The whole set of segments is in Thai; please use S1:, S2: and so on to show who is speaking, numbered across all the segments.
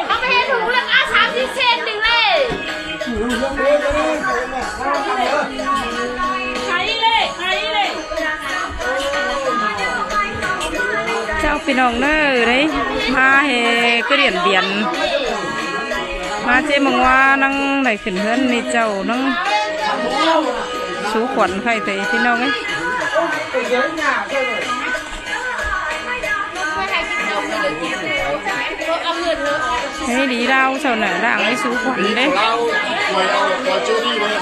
S1: เอาไปให้ถุงละ30 เซนหนึ่งเลยขายเลย
S2: เจ้าพี่น้องเน้อเลยมาเฮก็เรียนเบียนมาเจ๊มังว่านั่งไหนขึ้นเฮือนนี่เจ้านั่งสูขวัญใครแต่พี่น้องไงให้ดีเราเจ้าหน่ะร่างให้สูขวัญเด้
S3: เราไม่เอาตัวเจ้าดีเลย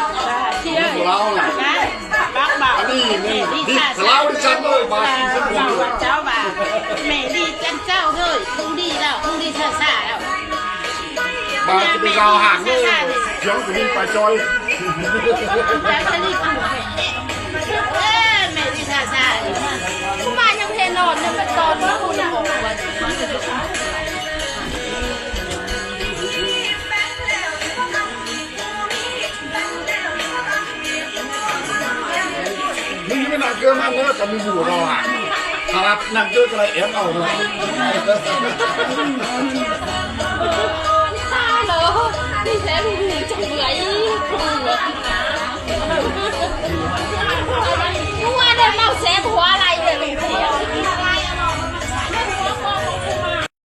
S3: เราแหละนี่เราดิฉันเลยมาสิเจ้าบ่า
S1: แม่ดีจันเจ้าเลยลุงดีแล้วลุงดีซ่าแล้ว
S3: บางจะเป็นเราห่างเลยเสียงกูนี่ไปจอย
S1: จะรีบเอาแม่ดีซ่ากูมายังเพลนอนยังเป็นตอนที่กูจะบอกว่า
S3: นี่ไม่หนักเกินมากเลยแต่มีอยู่เราห่างครับหนักเกินอะไรเอฟเอาเลย
S1: ตายเหรอนี่แท้ลุงจังเบื่ออีก